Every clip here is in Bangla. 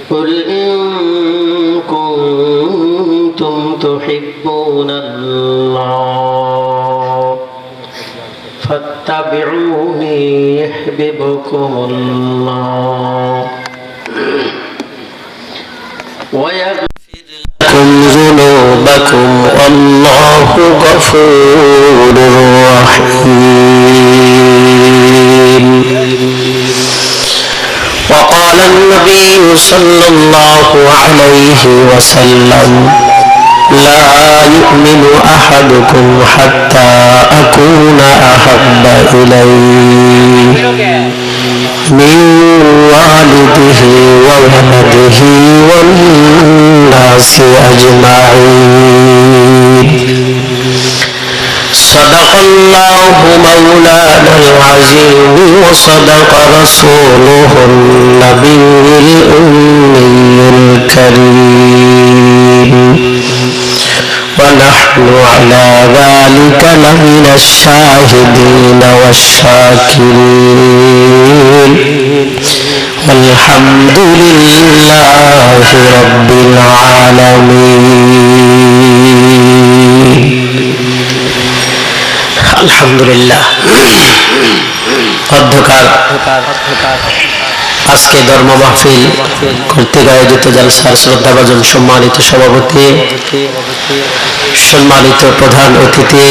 قل إن كنتم تحبون الله فاتبعوني يحببكم الله ويغفر لكم ذنوبكم والله غفور رحيم. وقال النبي صلى الله عليه وسلم لا يؤمن أحدكم حتى أكون أحب إليه من والده وولده والناس أجمعين. صدق الله مولانا العظيم وصدق رسوله النبي الأمي الكريم ونحن على ذلك لمن الشاهدين والشاكرين والحمد لله رب العالمين. আলহামদুলিল্লাহ। অধ্যকার আজকে ধর্ম মাহফিল কর্তৃক আয়োজিত জলসার শ্রদ্ধাভাজন সম্মানিত সভাপতি, সম্মানিত প্রধান অতিথি,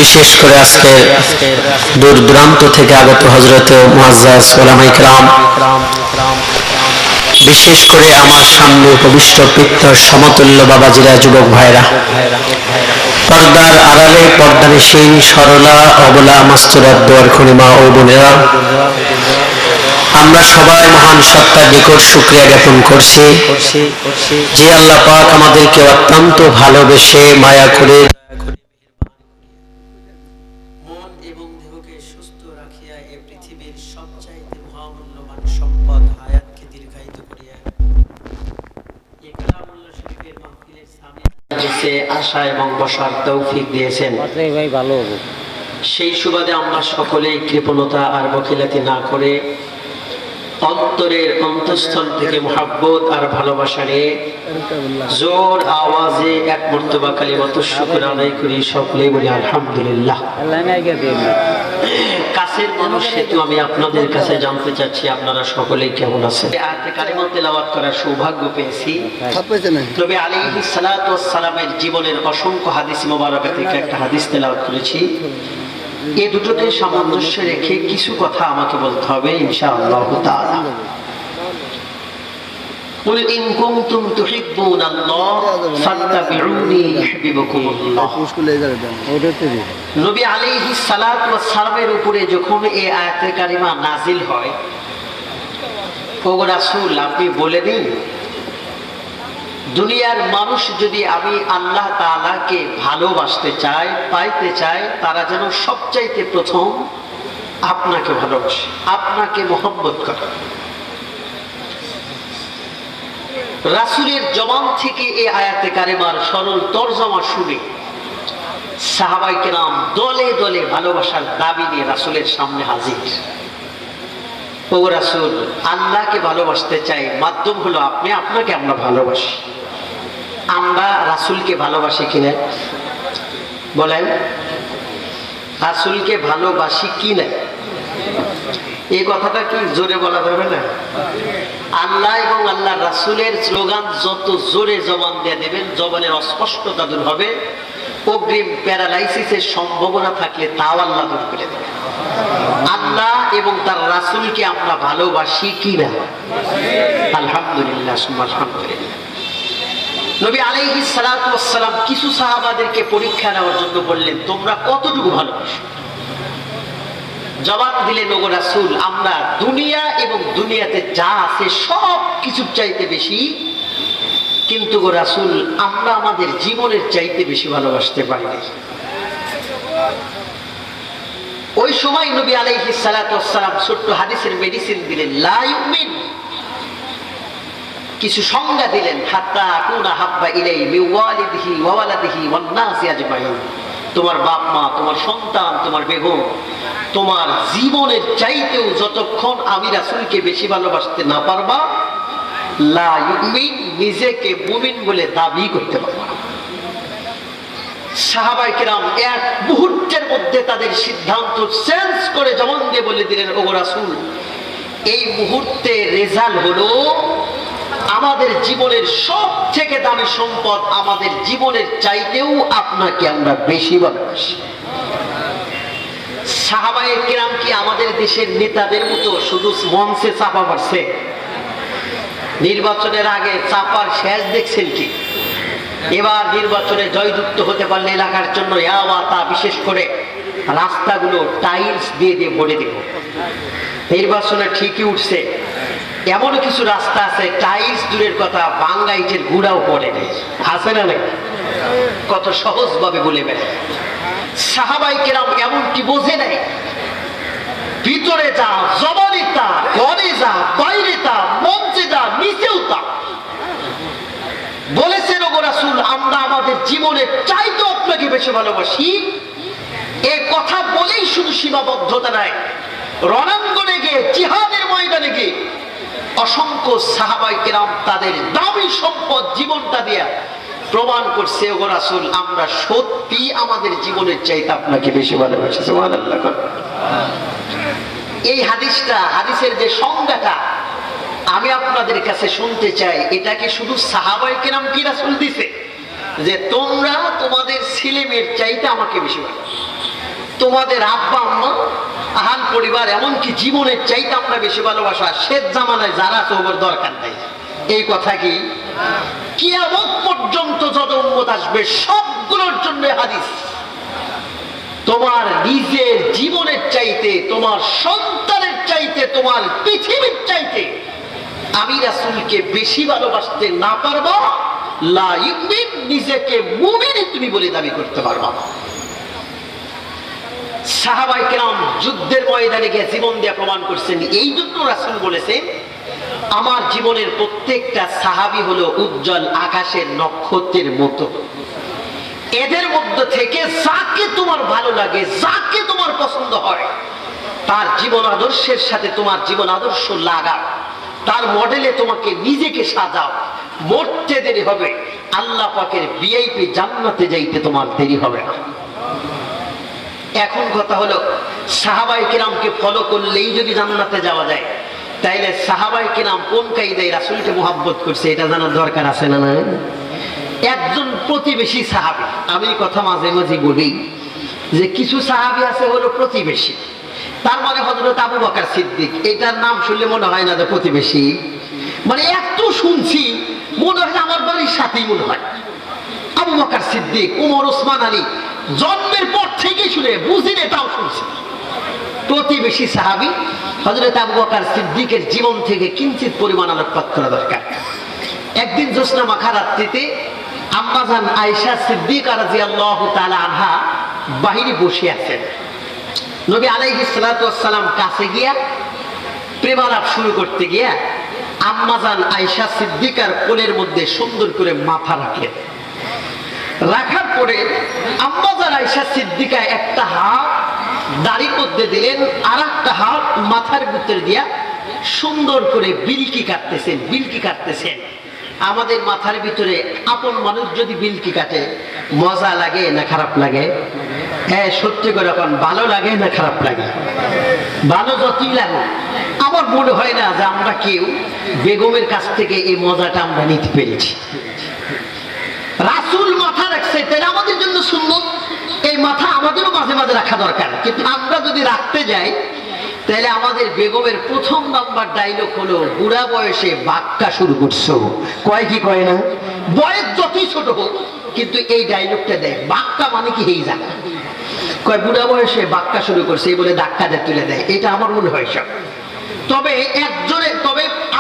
বিশেষ করে আজকে দূর দূরান্ত থেকে আগত হযরত মুআজ্জাজ উলামায়ে কেরাম, বিশেষ করে আমার সামনে উপবিষ্ট পিতর সমতুল্য বাবাজিরা, যুবক ভাইরা, পর্দার আড়ালে পর্দানিশীন সরলা অবলা মাস্তুরাত দোয়ার খনিমা ও বোনেরা, আমরা সবাই মহান সত্তার নিকট শুকরিয়া জ্ঞাপন করছি যে আল্লাহ পাক আমাদেরকে অত্যন্ত ভালোবেসে মায়া করে মন এবং দেহকে সুস্থ রাখিয়া এই পৃথিবীর সবচাইতে মহামূল্যবান সম্পদ হায়াতকে দীর্ঘায়িত করিয়া এই কালামুল্লাহ শরীফের মাহফিলের সামনে যে আশা এবং বসার তৌফিক দিয়েছেন, সেই সুবাদে আমরা সকলেই কৃপণতা আর বখিলাতি না করে অন্তরের অন্তঃস্থল থেকে মুহাব্বত আর ভালোবাসা নিয়ে জোর আওয়াজে এক মর্তবা কালিমাতুশ শুকর আদায় করি, সকলেই বলি আলহামদুলিল্লাহ। কাছের মানুষ হেতু আমি আপনাদের কাছে জানতে চাচ্ছি আপনারা সকলেই কেমন আছেন। আয়াতে কারিমা তেলাওয়াত করার সৌভাগ্য পেয়েছি। নবী আলাইহিস সালাতু ওয়াস সালামের জীবনের অসংখ্য হাদিস মুবারাকা থেকে একটা হাদিস তেলাওয়াত করেছি। এই দুটোকে সামঞ্জস্য রেখে কিছু কথা আমাকে বলতে হবে ইনশাআল্লাহ তাআলা। কুল ইন কুনতুম তুহিব্বুনাল্লাহ ফাত্তাবিউনি ইউহিব্বুকুমুল্লাহ। নবী আলাইহিস সালাতু ওয়াস সালামের উপরে যখন এই আয়াতে কারিমা নাজিল হয়, ওগো রাসূল আপনি বলে দিন দুনিয়ার মানুষ যদি আমি আল্লাহ তাআলাকে ভালোবাসতে চায়, পাইতে চায়, তারা যেন সবচাইতে প্রথম আপনাকে ভালোবাসে, আপনাকে মহব্বত করে। রাসূলের জবান থেকে এই আয়াতে কারিমার সরল তরজমা শুনে সাহাবায়ে কেরাম দলে দলে ভালোবাসার দাবি নিয়ে রাসূলের সামনে হাজির। ও রাসূল, আল্লাহকে ভালোবাসতে চাই, মাধ্যম হলো আপনি, আপনাকে আমরা ভালোবাসি। আমরা রাসূলকে ভালোবাসি কিনা বলেন? রাসূলকে ভালোবাসি কিনা এই কথাটা কি জোরে বলা যাবে না? আল্লাহ এবং আল্লাহ রাসূলের স্লোগান যত জোরে জবান দিয়ে দেবেন, জবানের অস্পষ্টতা দূর হবে, অগ্রিম প্যারালাইসিসের সম্ভাবনা থাকলে তাও আল্লাহ দূর করে দেবেন। আল্লাহ এবং তার রাসূলকে আমরা ভালোবাসি কিনা? আলহামদুলিল্লাহ, আলহামদুলিল্লাহ। নবী আলাইহিস সালাতু ওয়াস সালাম কিছু সাহাবাদেরকে পরীক্ষা নেওয়ার জন্য বললেন, তোমরা কতটুকু ভালোবাসো? জবাব দিলেন, ওগো রাসূল, আমরা দুনিয়া এবং দুনিয়াতে যা আছে সব কিছুর চাইতে বেশি, কিন্তু গো রাসূল আমরা আমাদের জীবনের চাইতে বেশি ভালোবাসতে পারি না। ওই সময় নবী আলাইহিস সালাতু ওয়াস সালাম ছোট্ট হাদিসের মেডিসিন দিলেন, লা ইউমিন, কিছু সংজ্ঞা দিলেন, হাত্তা আকুনা হাব্বা ইলাই বিওয়ালিদিহি ওয়া ওয়ালাদিহি ওয়ান নাসি আজমাইন। তোমার বাপ মা, তোমার সন্তান, তোমার বেগম, তোমার জীবনের চাইতেও যতক্ষণ আমি রাসূলকে বেশি ভালোবাসতে না পারবা, লা ইউমিন, নিজেকে মুমিন বলে দাবি করতে পারবা না। সাহাবায়ে কেরাম এক মুহূর্তের মধ্যে তাদের সিদ্ধান্ত চেঞ্জ করে জবান দিয়ে বলে দিলেন, ওগো রাসূল, এই মুহূর্তে রেজাল্ট হলো আমাদের জীবনের সব থেকে দামি সম্পদ, আমাদের জীবনের চাইতেও আপনাকে আমরা বেশি ভালোবাসি। সাহাবায়ে কেরাম কি আমাদের দেশের নেতাদের মতো শুধু মঞ্চে চাপা মারছে? নির্বাচনের আগে চাপার শেষ দেখছেন কি? এবার নির্বাচনে জয়যুক্ত হতে পারলে এলাকার জন্য তা বিশেষ করে রাস্তাগুলো টাইলস দিয়ে দিয়ে ভরে দেব। নির্বাচনে ঠিকই উঠছে, এমন কিছু রাস্তা আছে টাইলস দূরের কথা, ভাঙ্গা ইটের গুঁড়াও পড়ে নেই, আছে না নাকি? কত সহজ ভাবে বলে বেড়ে। সাহাবায়ে কেরাম এমনটি বোঝে নাই, ভিতরে যা, জবানে তা, ঘরে যা, বাইরে তা, মঞ্চে যা, নিচেও তা। বলেছেন, ওগো রাসূল, আমরা আমাদের জীবনের চাইতে আপনাকে বেশি ভালোবাসি। এই কথা বলেই শুধু সীমাবদ্ধতা নাই, রণাঙ্গনে গিয়ে, জিহাদের ময়দানে গিয়ে অসংখ্য সাহাবায়ে কেরাম তাদের দামি সম্পদ জীবনটা দিয়ে প্রমাণ করছে, ওগো রাসূল, আমরা সত্যি আমাদের জীবনের চাইতে আপনাকে বেশি ভালোবাসি। সুবহানাল্লাহ। এই হাদিসটা, হাদিসের যে সংজ্ঞাটা আমি আপনাদের কাছে শুনতে চাই, এটা কি শুধু সাহাবায়ে কেরাম কি রাসূল দিছে যে তোমরা তোমাদের ছেলে মেয়ের চাইতে আমাকে বেশি ভালোবাসো, তোমাদের আব্বা আম্মা আহাল পরিবার এমনকি জীবনের চাইতে আমরা বেশি ভালোবাসা, শেষ জামানায় যারা তোমার দরকার নাই? এই কথা কি কিয়ামত পর্যন্ত যত উম্মত আসবে সবগুলোর জন্য হাদিস। তোমার নিজের জীবনের চাইতে, তোমার সন্তানের চাইতে, তোমার পৃথিবীর চাইতে আমি রাসূলকে বেশি ভালোবাসতে না পারবা, লা ইউমিন, নিজেকে মুমিন তুমি বলে দাবি করতে পারবা না। সাহাবায়ে কেরাম যুদ্ধের ময়দানে গিয়ে জীবন দিয়ে প্রমাণ করছেন। এই জন্য রাসূল বলেছেন, আমার জীবনের প্রত্যেকটা সাহাবী হলো উজ্জ্বল আকাশের নক্ষত্রের মতো। এদের মধ্য থেকে যাকে তোমার ভালো লাগে, যাকে তোমার পছন্দ হয়, তার জীবন আদর্শের সাথে তোমার জীবন আদর্শ লাগা, তার মডেলে তোমাকে নিজেকে সাজাও। মরতে দেরি হবে, আল্লাহ পাকের ভিআইপি জান্নাতে যাইতে তোমার দেরি হবে না। এখন কথা হলো, সাহাবায়ে কেরামকে ফলো করলেই যদি জান্নাতে যাওয়া যায়, তাইলে সাহাবায়ে কেরাম কোন কায়দায় রাসূলকে মুহাব্বত করছে এটা জানার দরকার আছে না? একজন প্রতিবেশী সাহাবী, আমি কথা মাঝে মাঝে বলি যে কিছু সাহাবী আছে হলো প্রতিবেশী, তার মানে হযরত আবু বকর সিদ্দিক, এটার নাম শুনলে মনে হয় না যে প্রতিবেশী, মানে এত শুনছি মনে হয় আমার বাড়ির সাথেই মনে হয়। আবু বকর সিদ্দিক, ওমর, ওসমান, আলী, জন্মের পর থেকে শুনে বুঝি এটাও শুনছি। প্রতিবেশী সাহাবী হযরত আবু বকর সিদ্দিকের জীবন থেকে কিঞ্চিত পরিমাণ আলোকপাত করা দরকার। একদিন জ্যোৎস্না মাখা রাত্রিতে আম্মাজান আয়েশা সিদ্দিকা রাদিয়াল্লাহু তাআলা আনহা বাহিরে বসে আছেন। নবী আলাইহিস সালাতু ওয়াস সালাম কাছে গিয়া প্রেমালাপ শুরু করতে গিয়া আম্মাজান আয়েশা সিদ্দিকার কোলের মধ্যে সুন্দর করে মাথা রাখলেন। রাখার পরে আম্মাজান আয়েশা সিদ্দিকা একটা হাত দাড়ির মধ্যে দিলেন, আর একটা হাত মাথার ভিতর দিয়া সুন্দর করে বিলকি কাটতেছেন। আমাদের মাথার ভিতরে আপন মানুষ যদি বিলকি কাটে মজা লাগে না খারাপ লাগে? হ্যাঁ, সত্যি করে এখন ভালো লাগে না খারাপ লাগে? ভালো যতই লাগে, আমার মনে হয় না যে আমরা কেউ বেগমের কাছ থেকে এই মজাটা আমরা নিতে পেরেছি। রাসূল মাথা রাখছে, তাহলে আমাদের জন্য সুন্দর। এই মাথা আমাদেরও মাঝে মাঝে রাখা দরকার, কিন্তু আমরা যদি রাখতে যাই তাহলে আমাদের বেগমের প্রথম নাম্বার ডায়লগ হলো, বুড়া বয়সে বাক্কা শুরু করছো। কয় কি কয় না? বয়স যতই ছোট হোক, কিন্তু এই ডায়লগটা দেয়। বাক্কা মানে কি? এই জায়গা কয় বুড়া বয়সে বাক্কা শুরু করছে, এই বলে ধাক্কাটা তুলে দেয়। এটা আমার মনে হয় সব। তবে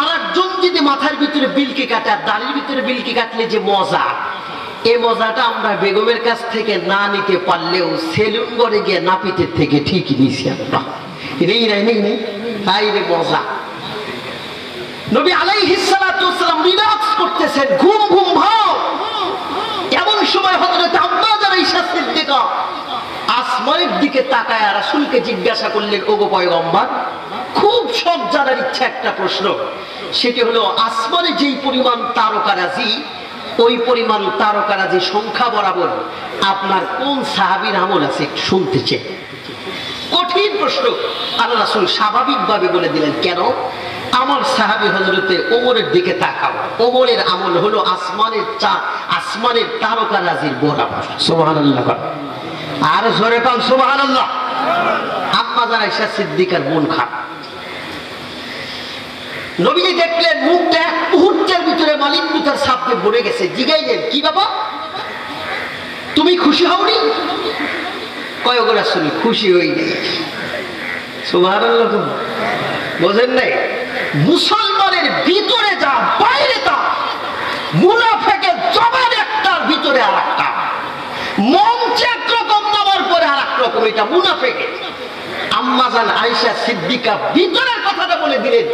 আর একজন যদি মাথার ভিতরে বিলকি কাটে আর দাড়ির ভিতরে বিলকি কাটলে যে মজা, এই মজাটা আমরা বেগমের কাছ থেকে না নিতে পারলেও সেলুন করে গিয়ে নাপিতের থেকে ঠিকই নিয়েছি আমরা। মজা। নবী আলাইহিস সালাতু ওয়াস সালাম রিল্যাক্স করতেছেন, ঘুম ঘুম ভাব। এমন সময় হযরত আম্মাজান আয়েশা সিদ্দিকা আসমানের দিকে তাকায় রাসূলকে জিজ্ঞাসা করলেন, ওগো পয়গম্বর, খুব সব জানার ইচ্ছা একটা প্রশ্ন, সেটি হলো আসমানে যেই পরিমাণ তারকারাজি, ওই পরিমাণ তারকারাজি সংখ্যা বরাবর আপনার কোন সাহাবীর আমল আছে শুনতে চাই। কঠিন প্রশ্ন। আল্লাহ রাসূল স্বাভাবিকভাবে বলে দিলেন, কেন? আমার সাহাবী হযরতে ওমরের দিকে তাকাও, ওমরের আমল হলো আসমানের তারকারাজির বরাবর। সুবহানাল্লাহ। আর জোরে পান সুবহানাল্লাহ। আম্মা জান আয়েশা সিদ্দিকার মন খারাপ। নবীজি দেখলেন মুখটা এক মুহূর্তের ভিতরে মালিন্যতার ছাপে ভরে গেছে। জিগাইলেন, কি বাবা, তুমি খুশি হওনি? কয়, ওগো রাসূল, খুশি হইনি। সুবহানাল্লাহ। বোঝেন নাই? মুসলমানের ভিতরে যা বাইরে তা, মুনাফিকের জবান একটার ভিতরে আরেকটা, মঞ্চে একরকম নামার পরে আরেক রকম, এটা মুনাফিকের। আম্মা জান আয়েশা সিদ্দিকা ভিতরের কথাটা বলে দিলেন,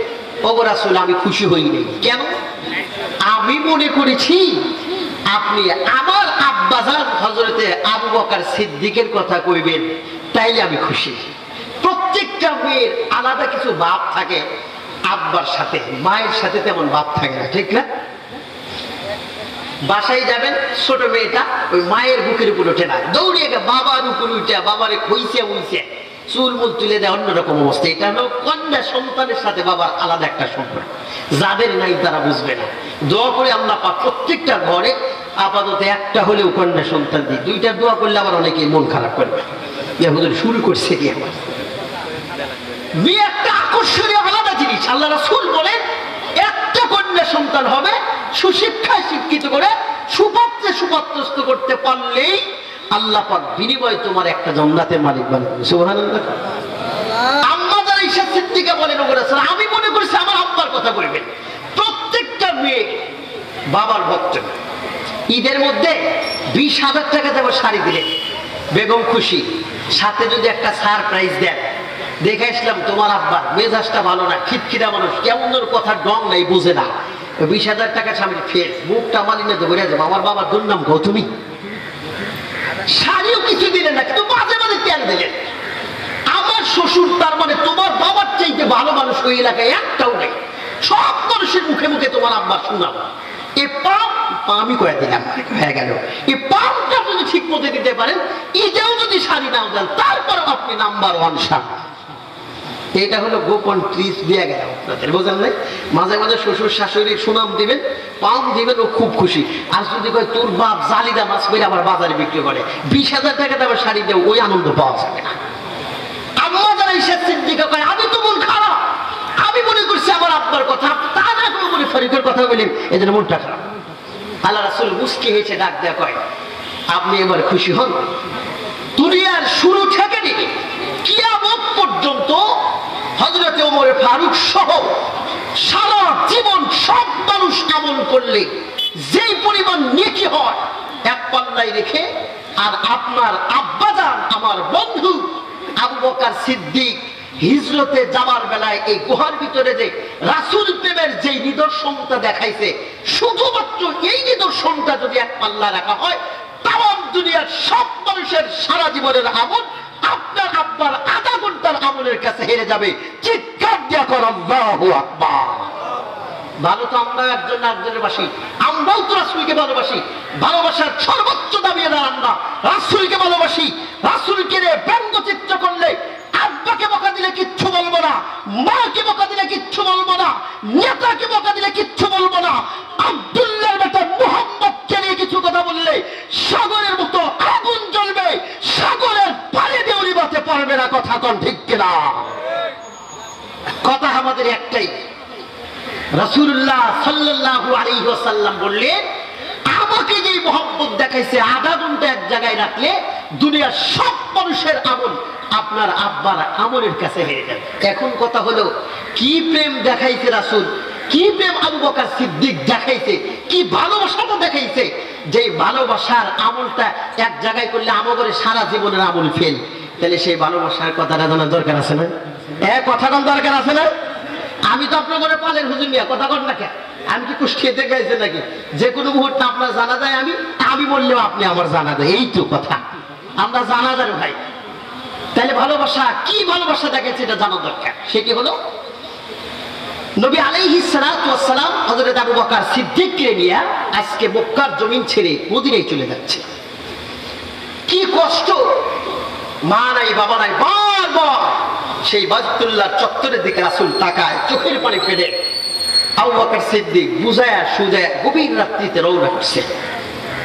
ওগো রাসূল, আমি খুশি হই নাই। কেন? আমি মনে করেছি আপনি আমার আব্বাজান হযরতে আবু বকর সিদ্দিকের কথা কইবেন, তাইলে আমি খুশি। প্রত্যেকটা মেয়ের আলাদা কিছু ভাব থাকে, আব্বার সাথে মায়ের সাথে তেমন ভাব থাকে না, ঠিক না? বাসায় যাবেন, ছোট মেয়েটা ওই মায়ের বুকের উপর ওঠে না, দৌড়িয়ে বাবার উপর উঠে বাবারে খইছে উইছে চুল মুল তুলে দেয়, অন্যরকম অবস্থা। এটা হলো কন্যা সন্তানের সাথে বাবার আলাদা একটা সম্পর্ক। যাদের নাই তারা বুঝবে না। দোয়া করে আল্লাহ পাক প্রত্যেকটা ঘরে আপাতত একটা হলেও কন্যা সন্তান দিই। দুইটা দোয়া করলে আবার অনেকে মন খারাপ করবে, শুরু করছে কি আমার মেয়ে। একটা আকর্ষণীয় আলাদা জিনিস। আল্লাহ রাসূল বলেন, একটা কন্যা সন্তান হবে, সুশিক্ষায় শিক্ষিত করে সুপাত্রে সুপাত্রস্থ করতে পারলেই আল্লাহ পাক বিনিময়ে তোমার একটা জান্নাতের মালিক বানাবে। সুবহানাল্লাহ। আম্মা যারা আয়েশা সিদ্দিকা বলেন, ওগো রাসূল, আমি মনে করছি আমার আব্বার কথা বলবেন। প্রত্যেকটা মেয়ে বাবার ভক্ত। ঈদের মধ্যে 20,000 টাকা দেবো শাড়ি দিলে বেগম খুশি, সাথে যদি একটা সারপ্রাইজ দেন, দেখে আসলাম তোমার আব্বার মেজাজটা ভালো না, খিটখিটা মানুষ, কেমন কথা ডং নাই, বুঝে না, 20,000 টাকা সামনে ফের মুখটা মালিনে তো ঘুরে যাবো, আমার বাবার দুর্নাম গৌতমী। শাড়িও কিছু দিলেন না, কিন্তু মাঝে মাঝে তেল দিলেন। আমার শ্বশুর তার মানে তোমার বাবার চাইতে ভালো মানুষ ওই এলাকায় একটাও নেই। সব মানুষের মুখে মুখে তোমার আব্বার সুনাম। এই আমি করে দিলাম, হয়ে গেল। এই পামটা যদি ঠিক মতো দিতে পারেন, ঈদেও যদি শাড়ি নাও দেন, তারপরেও আপনি নাম্বার 1 শাড়ি। এটা হলো গোপন ট্রিক্স দিয়ে গেল আপনাদের, বোঝেন নাই? মাঝে মাঝে শ্বশুর শাশুড়ি সুনাম দিবেন, পাম দিবেন, ও খুব খুশি। আর যদি কয় তোর বাপ জালিদা মাছ মেরে আমার বাজারে বিক্রি করে, 20,000 টাকা দামের শাড়ি দেও, ওই আনন্দ পাওয়া যাবে না। আম্মা যারা আয়েশা সিদ্দিকা কয়, আমি তো মন খারাপ, আমি মনে করছি আমার আব্বার কথা, তা না করে মনে ফরিকের কথা বলি, এজন্য মনটা খারাপ। আল্লাহ রাসূল মুস্কি হেসে ডাক দেয়া কয়, আপনি এবার খুশি হন। দুনিয়ার শুরু থেকে নিয়ে কিয়ামত পর্যন্ত হযরত ওমর ফারুক সহ সারা জীবন সব মানুষ আমল করলে যেই পরিমাণ নেকি হয়, এক পাল্লায় রেখে, আর আপনার আব্বাজান আমার বন্ধু আবু বকর সিদ্দিক হিজরতে যাওয়ার বেলায় এই গুহার ভিতরে যে রাসূল প্রেমের যে নিদর্শনটা দেখাইছে, শুধুমাত্র এই নিদর্শনটা যদি এক পাল্লা রাখা হয়, তাম দুনিয়ার সব মানুষের সারা জীবনের আমল আপনার আব্বার আধা ঘন্টার আমলের কাছে হেরে যাবে। চিৎকার দিয়া কর আল্লাহু আকবার। ভালো তো আমরা একজনের বাসী, আমরাও তো রাসূলকে ভালোবাসি। ভালোবাসার সর্বোচ্চ দাবি আমরা রাসূলকে ভালোবাসি। রাসূলকে নিয়ে ব্যঙ্গচিত্র করলে আব্বাকে বকা দিলে কিচ্ছু বলবো না, মাকে বকা দিলে কিচ্ছু বলবো না, নেতাকে বকা দিলে কিচ্ছু বলবো না। আব্দুল্লাহর বেটা মুহাম্মদকে নিয়ে কিছু কথা বললে সাগরের মতো আগুন জ্বলবে, সাগরের পানি দিয়ে উড়িবাতে পারবে না। কথা কোন ঠিক কিনা? কথা আমাদের একটাই, রাসূলুল্লাহ সাল্লাল্লাহু আলাইহি ওয়াসাল্লাম বললেন, আমাকে যে মুহাম্মদ দেখাইছে, আধা ঘন্টা এক জায়গায় রাখলে দুনিয়ার সব মানুষের আমল আপনার আব্বার আমলের কাছে হেরে যাবে। এখন কথা হলো, কি প্রেম দেখাইছে রাসূল, কি প্রেম আবু বকর সিদ্দিক দেখাইছে, কি ভালোবাসাটা দেখাইছে, যে ভালোবাসার আমলটা এক জায়গায় করলে আমাদের সারা জীবনের আমল ফেল। তাহলে সেই ভালোবাসার কথাটা জানার দরকার আছে না? কথা কোন দরকার আছে না? আমি তো আপনার ঘরে পালের হুজুর মিয়া, কথা কন না কেন? আমি কি কুষ্টিয়াতে গাইছে নাকি? যে কোনো মুহূর্তে আপনার জানা যায়, আমি বললেও আপনি আমার জানা যায়, এই তো কথা। আমরা জানা যায় ভাই, তাহলে ভালোবাসা কি ভালোবাসা দেখেছে এটা জানা দরকার। সেটি হলো নবী আলাইহিস সালাতু ওয়াস সালাম হযরত আবু বকর সিদ্দিককে নিয়ে আজকে মক্কার জমিন ছেড়ে মদিনায় চলে যাচ্ছে। কি কষ্ট, মা নাই বাবা নাই, বারবার সেই বাইতুল্লাহ চত্বরের দিকে রাসূল তাকায়, চোখের পানি ফেলে। আবু বকর সিদ্দিক বুঝায়া সুজায়া গভীর রাত্রিতে রওনা করছে।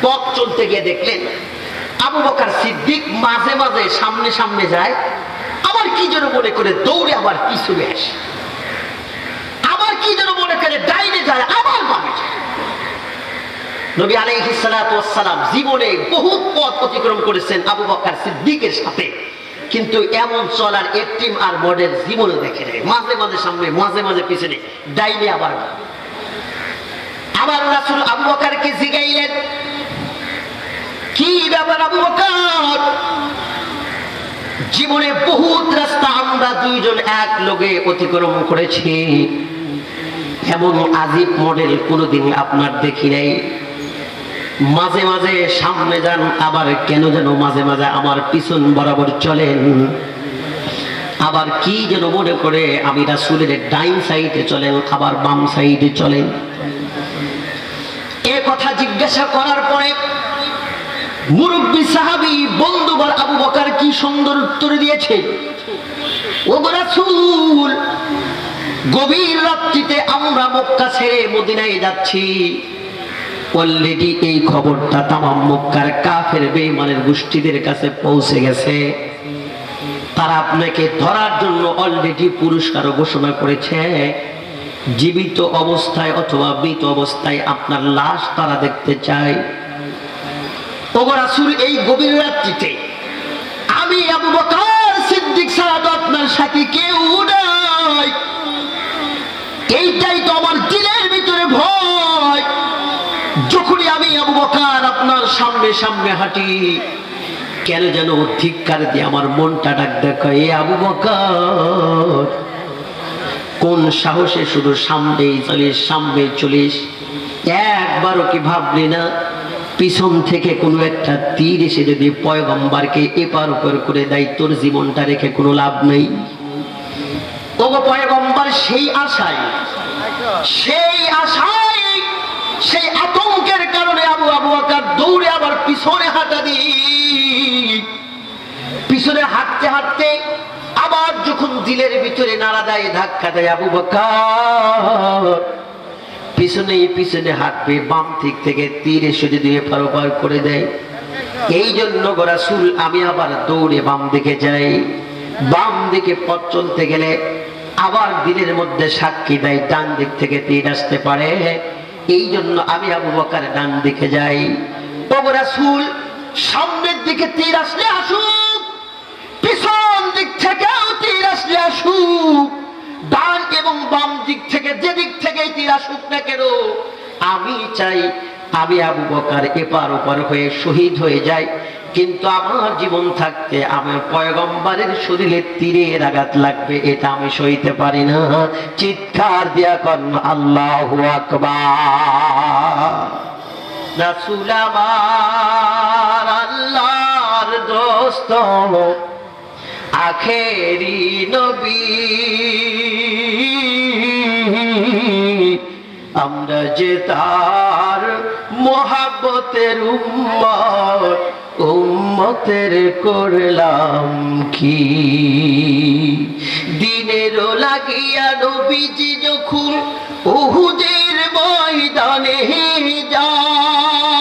পথ চলতে গিয়ে দেখলেন আবু বকর সিদ্দিক মাঝে মাঝে সামনে সামনে যায়, আবার কি যেন মনে করে দৌড়ে আবার পিছনে আসে, আবার কি যেন মনে করে ডাইনে যায়, আবার বামে যায়। নবী আলাইহিস সালাতু ওয়াস সালাম জীবনে বহুত পথ অতিক্রম করেছেন আবু বকর সিদ্দিকের সাথে, কিন্তু এমন চলার এক্সট্রিম আর মডেল জীবনে দেখে নাই। মাঝে মাঝে সামনে, মাঝে মাঝে পিছনে, ডাইনে আবার বামে। আমার রাসূল আবু বকরকে জিগাইলেন, কি ব্যাপার আবু বকর? জীবনে বহুত রাস্তা আমরা দুইজন এক লগে অতিক্রম করেছি, এমন আজীব মডেল কোনোদিন আপনার দেখি নাই। মাঝে মাঝে সামনে যান, আবার কেন যেন মাঝে মাঝে আমার পিছন বরাবর চলেন, আবার কি যেন মনে করে আমি রাসূলের ডাইন সাইডে চলেন, আবার বাম সাইডে চলেন। এ কথা জিজ্ঞাসা করার পরে মুরব্বী সাহাবী বন্ধুবর আবু বকর কি সুন্দর উত্তর দিয়েছে, ও রাসূল, গভীর রাত্রিতে আমরা মক্কা ছেড়ে মদিনায় যাচ্ছি। অলরেডি এই খবরটা তামাম মক্কার কাফের বেঈমানের গোষ্ঠীদের কাছে পৌঁছে গেছে। তারা আপনাকে ধরার জন্য অলরেডি পুরস্কার ঘোষণা করেছে। জীবিত অবস্থায় অথবা মৃত অবস্থায় আপনার লাশ তারা দেখতে চায়। ওগো রাসূল, এই গভীর রাত্রিতে আমি আবু বকর সিদ্দিক ছাড়া তো আপনার সাথে কেউ নাই। এইটাই তো আমার দিলের ভিতরে ভয়। যখনই আমি আবু বকর আপনার সামনে সামনে হাঁটি, কেন যেন ধিক্কার দিয়ে আমার মনটা ডাক দেখায়, এ আবু বকর, কোন সাহসে শুধু সামনেই চলিস, সামনে চলিস? একবারও কি ভাবলি না পিছন থেকে কোনো একটা তীর এসে যদি পয়গম্বরকে এপার ওপর করে দেয়, তোর জীবনটা রেখে কোনো লাভ নেই? ওগো পয়গম্বর, সেই আশায় সেই আতঙ্কের কারণে আবু বকর দৌড়ে আবার পিছনে হাঁটা দিই। পিছনে হাঁটতে হাঁটতে আবার যখন দিলের ভিতরে নাড়া দেয়, ধাক্কা দেয়, আবু বকর পিছনে পিছনে হাঁটবে, বাম দিক থেকে তীর এসে যদি এপার ওপার করে দেয়। এই জন্য গো রাসূল আমি আবার দৌড়ে বাম দিকে যাই। বাম দিকে পথ চলতে গেলে আবার দিলের মধ্যে সাক্ষী দেয় ডান দিক থেকে তীর আসতে পারে। এই জন্য আমি আবু বকর ডান দিকে যাই। ও গো রাসূল, সামনের দিকে তীর আসলে আসুক, পিছন দিক থেকেও তীর আসলে আসুক, ডান এবং বাম দিক থেকে যেদিক থেকে তীর আসুক না কেন, আমি চাই আমি আবু বকর এপার ওপার হয়ে শহীদ হয়ে যাই, কিন্তু আমার জীবন থাকতে আমার পয়গম্বরের শরীরে তীরের আঘাত লাগবে, এটা আমি সইতে পারি না। চিৎকার দিয়া করেন আল্লাহু আকবার। রাসূল আমার আল্লাহর দোস্ত, আখেরি নবী, আমরা যে তার মোহাব্বতের উম্মত, উম্মতের করলাম কি? দিনেরও লাগিয়া নবীজি যখন উহুদের ময়দানে যান,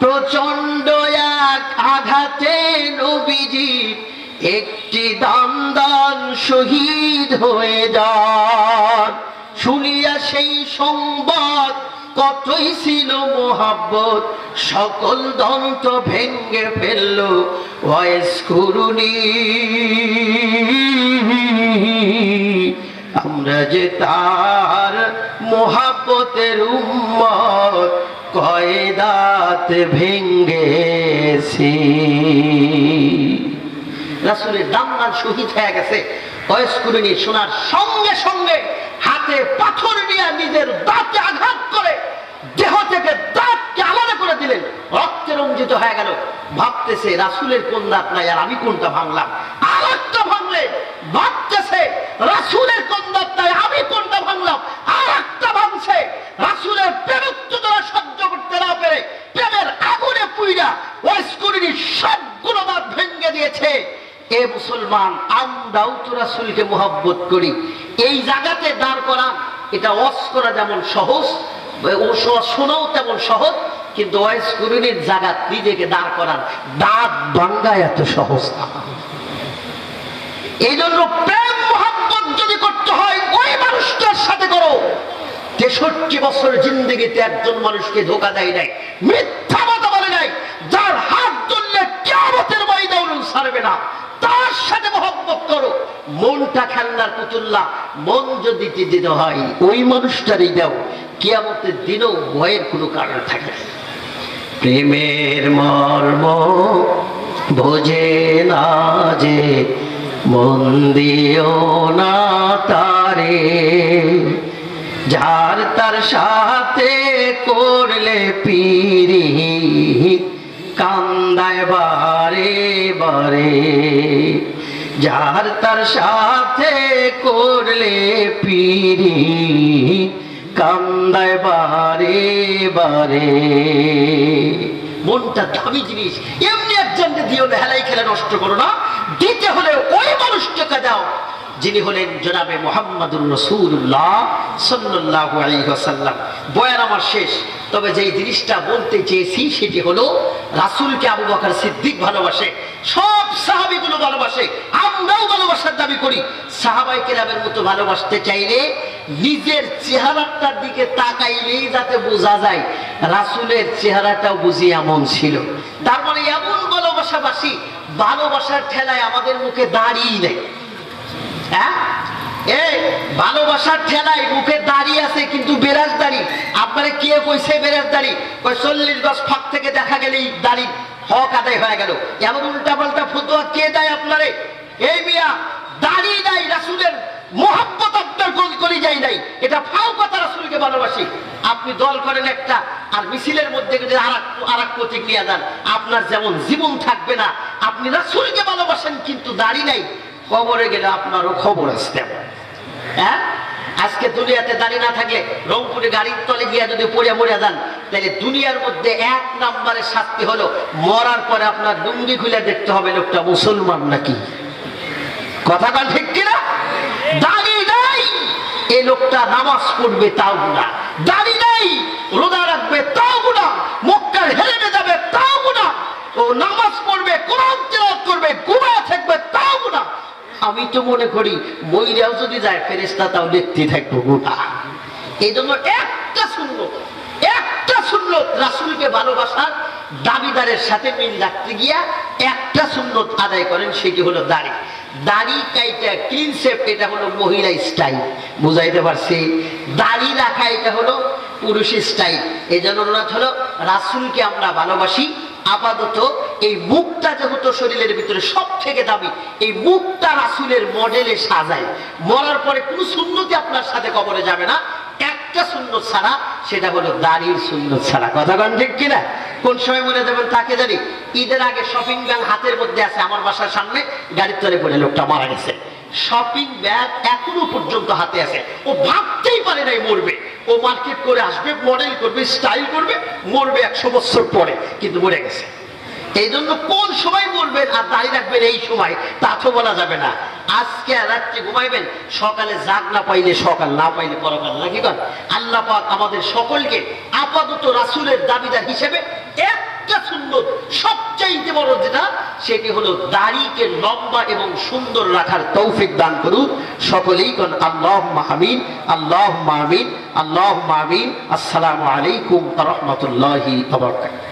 প্রচন্ড এক আঘাতে নবীজি একটি দান শহীদ হয়ে যান। শুনিয়া সেই সংবাদ কতই ছিল মোহাব্বত, সকল দন্ত ভেঙ্গে ফেলল ওয়াইস কুরুনি। আমরা যে তার মোহাব্বতের উম্মত, কয়দাত ভেঙ্গেছি। রাসূলের দান শহীদ হয়ে গেছে। ওয়াইস কুরুনি শোনার সঙ্গে সঙ্গে হাতে পাথর নিয়ে নিজের দাঁতে আঘাত করে দেহ থেকে দাঁতকে আলাদা করে দিলেন, রক্তে রঞ্জিত হয়ে গেল। ভাবতে ভাবতেছে রাসূলের কোন দাঁত নাই আর আমি কোনটা ভাঙলাম, আর একটা ভাঙলে ভাবতেছে রাসূলের কোন দাঁত নাই আমি কোনটা ভাঙলাম, আর একটা ভাঙছে রাসূলের প্রেমোত্তেজনা সহ্য করতে না পেরে প্রেমের আগুনে পুইরা ওয়াইসকুরির সবগুলো দাঁত ভেঙে দিয়েছে। এ মুসলমান, আমরাও তো রাসূলকে মহব্বত করি, এই জায়গাতে দাঁড় করা এটা ওয়াজ করা যেমন সহজ, ও শোনাও তেমন সহজ, কিন্তু ওয়াইসকুরির জায়গা নিজেকে দাঁড় করান দাঁত ভাঙ্গা এত সহজ না। এই জন্য প্রেম মহব্বত যদি করতে হয় ওই মানুষটার সাথে করো। 63 বছর জিন্দেগিতে একজন মানুষকে ধোকা দেয় নাই, মিথ্যা কথা বলে নাই, যার হাত ধরলে কিয়ামতের ময়দানে ছাড়বে না, তার সাথে মহব্বত করো। মনটা খেলনার পুতুল্লা, মন যদি দিতে হয় ওই মানুষটারই দাও, কিয়ামতের দিনেও ভয়ের কোনো কারণ থাকে না। প্রেমের মর্ম বোঝে না যে মন দিও না তারে, যার তার সাথে করলে পিরিত কান্দায় বারে বারে, যার তার সাথে করলে পিরিত কান্দায় বারে বারে। মনটা দামি জিনিস, এমনি একজনকে দিও না, হেলাই খেলা নষ্ট করো না। দিতে হলে ওই মানুষটাকে দাও যিনি হলেন জনাবে মুহাম্মদুর রাসূলুল্লাহ সাল্লাল্লাহু আলাইহি ওয়াসাল্লাম। বয়ান আমার শেষ, তবে যেই জিনিসটা বলতে চেয়েছি সেটি হলো রাসূলকে আবু বকর সিদ্দিক ভালোবাসে, সব সাহাবীগুলো ভালোবাসে, আমরাও ভালোবাসার দাবি করি। সাহাবায়ে কেরামের মতো ভালোবাসতে চাইলে নিজের চেহারাটার দিকে তাকাইলেই যাতে বোঝা যায় রাসূলের চেহারাটাও বুঝি এমন ছিল। তার মানে এমন ভালোবাসাবাসী, ভালোবাসার ঠেলায় আমাদের মুখে দাঁড়িয়ে নেই। ভালোবাসার ঠেলায় মুখে দাঁড়িয়ে আছে কিন্তু বেরাজ দাড়ি। আপনারা কে কইছে বেরাজ দাড়ি? 40 গজ ফাঁক থেকে দেখা গেলেই দাড়ি হক আদায় হয়ে গেল। এমন উল্টা পাল্টা ফতোয়া কে দেয় আপনারে? এই মিয়া, দাড়ি নাই, রাসূলের মহব্বত আপনার কলি যাই নাই, এটা ফাও কথা। রাসূলকে ভালোবাসি, আপনি দল করেন একটা, আর মিছিলের মধ্যে আরেক প্রতীক নিয়ে যান, আপনার যেমন জীবন থাকবে না। আপনি রাসূলকে ভালোবাসেন কিন্তু দাড়ি নাই, কবরে গেলে আপনারও খবর আসতে। হ্যাঁ, আজকে দুনিয়াতে দাঁড়িয়ে না থাকলে রংপুরে গাড়ির তলে গিয়া যদি পড়ে মরে যান, তাহলে দুনিয়ার মধ্যে 1 নম্বরের শাস্তি হলো মরার পরে আপনার লুঙ্গি খুলে দেখতে হবে লোকটা মুসলমান নাকি। কথা বল ঠিক কিনা? দাড়ি নাই, এই লোকটা নামাজ পড়বে তাও গুনাহ, দাড়ি নাই রোজা রাখবে তাও গুনাহ, মক্কার হেরেমে যাবে তাও গুনাহ, ও নামাজ পড়বে, কোরআন তেলাওয়াত করবে, গুনাহ থাকবে তাও গুনাহ। আমি তো মনে করি মইরাও যদি যায় ফেরেশতা তাও দেখতে থাকবো গুনাহ। এই জন্য একটা সুন্নত রাসূলকে ভালোবাসার দাবিদারের সাথে মিল রাখতে গিয়া একটা সুন্নত আদায় করেন, সেটি হলো দাড়ি। দাড়ি কাইটা ক্লিন শেপ, এটা হলো মহিলা স্টাইল, বুঝাইতে পারছি? দাড়ি রাখা এটা হলো পুরুষ স্টাইল। এই জন্য হলো রাসূলকে আমরা ভালোবাসি। আপাতত এই মুখটা যেহেতু শরীরের ভিতরে সব থেকে দামি, এই মুখটা রাসূলের মডেলে সাজায়। মরার পরে কোনো সুন্নতি আপনার সাথে কবরে যাবে না, একটা সুন্নত ছাড়া, সেটা হলো দাড়ির সুন্নত ছাড়া। কথা বলেন ঠিক কিনা? কোন সময় মনে যাবেন তাকে জানি। ঈদের আগে শপিং ব্যাগ হাতের মধ্যে আছে, আমার বাসার সামনে গাড়ির তলে পড়ে লোকটা মারা গেছে। শপিং ব্যাগ এখনো পর্যন্ত হাতে আছে, ও ভাবতেই পারে নাই মরবে। ও মার্কেট করে আসবে, মডেল করবে, স্টাইল করবে, মরবে 100 বছর পরে, কিন্তু মরে গেছে। এই জন্য কোন সময় মরবেন আর দাঁড়িয়ে রাখবেন এই সময় তা তো বলা যাবে না। আজকে রাত্রে ঘুমাইবেন, সকালে জাগ না পাইলে সকাল, না পাইলে পরকাল, নাকি কন? আল্লাহ পাক আমাদের সকলকে আপাতত রাসূলের দাবিদার হিসেবে একটা সুন্নত, সবচাইতে বড় যেটা, সেটি হলো দাড়িকে লম্বা এবং সুন্দর রাখার তৌফিক দান করুন। সকলেই কোন আল্লাহুম্মা আমিন, আল্লাহুম্মা আমিন, আল্লাহুম্মা আমিন। আসসালামু আলাইকুম ওয়া রাহমাতুল্লাহি ওয়া বারাকাতুহু।